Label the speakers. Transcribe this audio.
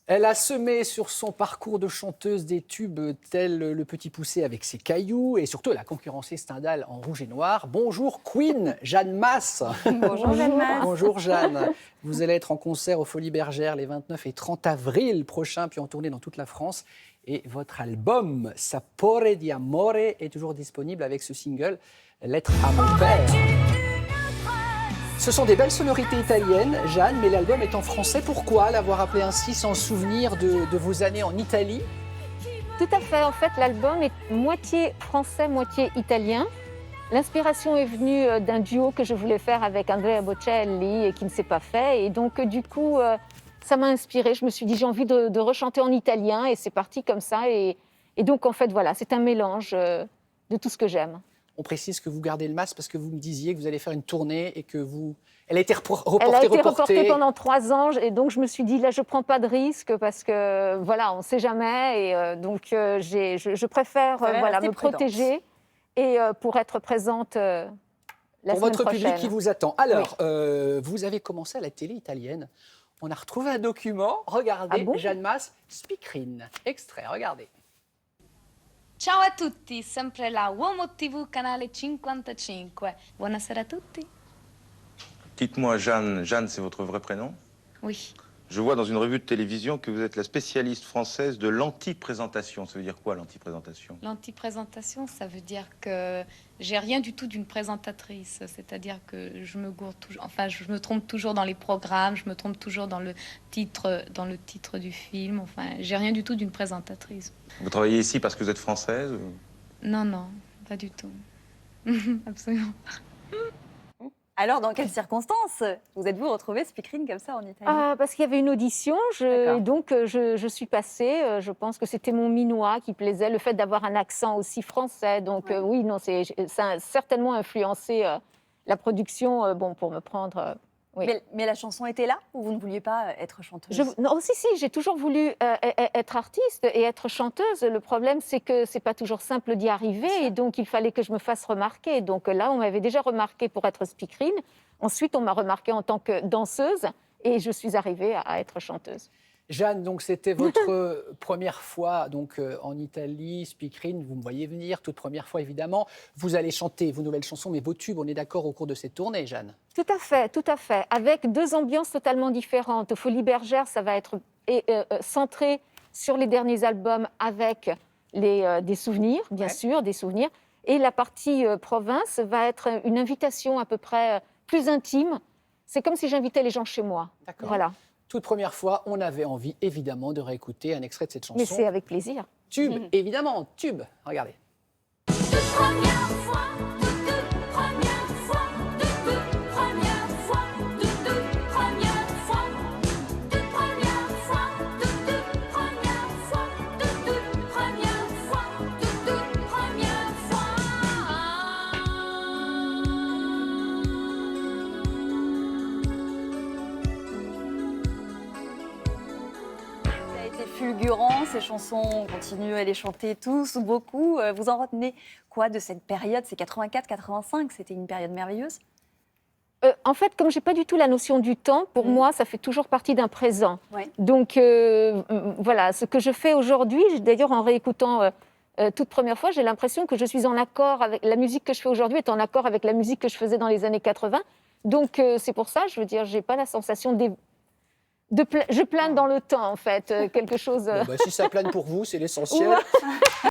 Speaker 1: Elle a semé sur son parcours de chanteuse des tubes tels Le Petit Poucet avec ses cailloux et surtout elle a concurrencé Stendhal en rouge et noir. Bonjour Queen, Jeanne Masse.
Speaker 2: Bonjour Jeanne Masse.
Speaker 1: Bonjour Jeanne. Vous allez être en concert aux Folies Bergères les 29 et 30 avril prochains, puis en tournée dans toute la France. Et votre album Sapore di Amore est toujours disponible avec ce single Lettre à mon père. Ce sont des belles sonorités italiennes, Jeanne, mais l'album est en français. Pourquoi l'avoir appelé ainsi, sans souvenir de vos années en Italie?
Speaker 2: Tout à fait. En fait, l'album est moitié français, moitié italien. L'inspiration est venue d'un duo que je voulais faire avec Andrea Bocelli et qui ne s'est pas fait. Et donc, du coup, ça m'a inspirée. Je me suis dit, j'ai envie de rechanter en italien et c'est parti comme ça. Et donc, en fait, voilà, c'est un mélange de tout ce que j'aime.
Speaker 1: On précise que vous gardez le masque parce que vous me disiez que vous allez faire une tournée et que vous... Elle a été reportée.
Speaker 2: Elle a été reportée pendant 3 ans et donc je me suis dit là je prends pas de risque parce que voilà on sait jamais et donc je préfère voilà me protéger et pour être présente la semaine prochaine.
Speaker 1: Pour votre public qui vous attend. Alors vous avez commencé à la télé italienne. On a retrouvé un document. Regardez, Jeanne Masse, Speakerine. Extrait, regardez.
Speaker 3: Ciao a tutti, sempre la Uomo TV canale 55. Buonasera a tutti.
Speaker 4: Dites-moi, Jeanne, Jeanne, c'est votre vrai prénom?
Speaker 3: Oui.
Speaker 4: Je vois dans une revue de télévision que vous êtes la spécialiste française de l'anti-présentation. Ça veut dire quoi, l'anti-présentation?
Speaker 3: L'anti-présentation, ça veut dire que j'ai rien du tout d'une présentatrice. C'est-à-dire que je me gourre toujours, enfin, je me trompe toujours dans les programmes, je me trompe toujours dans le titre du film. Enfin, j'ai rien du tout d'une présentatrice.
Speaker 4: Vous travaillez ici parce que vous êtes française ou...
Speaker 3: Non, non, pas du tout. Absolument pas.
Speaker 5: Alors, dans quelles circonstances vous êtes-vous retrouvée speakerine comme ça en Italie?
Speaker 2: Parce qu'il y avait une audition, donc je suis passée. Je pense que c'était mon minois qui plaisait, le fait d'avoir un accent aussi français. Donc oui, non, ça a certainement influencé la production pour me prendre... Oui.
Speaker 5: Mais la chanson était là ou vous ne vouliez pas être chanteuse?
Speaker 2: Non, si, j'ai toujours voulu être artiste et être chanteuse. Le problème, c'est que c'est pas toujours simple d'y arriver et donc il fallait que je me fasse remarquer. Donc là, on m'avait déjà remarquée pour être speakerine. Ensuite, on m'a remarquée en tant que danseuse et je suis arrivée à être chanteuse.
Speaker 1: Jeanne, donc c'était votre première fois donc, en Italie, speakerine, vous me voyez venir, toute première fois évidemment. Vous allez chanter vos nouvelles chansons, mais vos tubes, on est d'accord au cours de cette tournée, Jeanne? Tout à
Speaker 2: fait. Avec 2 ambiances totalement différentes. Aux Folies Bergères, ça va être centré sur les derniers albums avec des souvenirs, bien sûr, des souvenirs. Et la partie province va être une invitation à peu près plus intime. C'est comme si j'invitais les gens chez moi.
Speaker 1: D'accord.
Speaker 2: Voilà.
Speaker 1: Toute première fois, on avait envie, évidemment, de réécouter un extrait de cette chanson.
Speaker 2: Mais c'est avec plaisir.
Speaker 1: Tube, évidemment, tube. Regardez.
Speaker 6: Toute première fois, toute première fois, toute première fois, toute première fois, toute première fois, toute première fois, toute première fois, toute première fois.
Speaker 5: Ça a été fulgurant, ces chansons, on continue à les chanter tous ou beaucoup. Vous en retenez quoi de cette période? C'est 84-85, c'était une période merveilleuse?
Speaker 2: En fait, comme je n'ai pas du tout la notion du temps, pour moi, ça fait toujours partie d'un présent.
Speaker 5: Ouais.
Speaker 2: Donc, voilà, ce que je fais aujourd'hui, d'ailleurs, en réécoutant toute première fois, j'ai l'impression que je suis en accord avec la musique que je fais aujourd'hui, est en accord avec la musique que je faisais dans les années 80. Donc, c'est pour ça, je veux dire, je n'ai pas la sensation je plane dans le temps, en fait, quelque chose...
Speaker 1: Bon, si ça plane pour vous, c'est l'essentiel.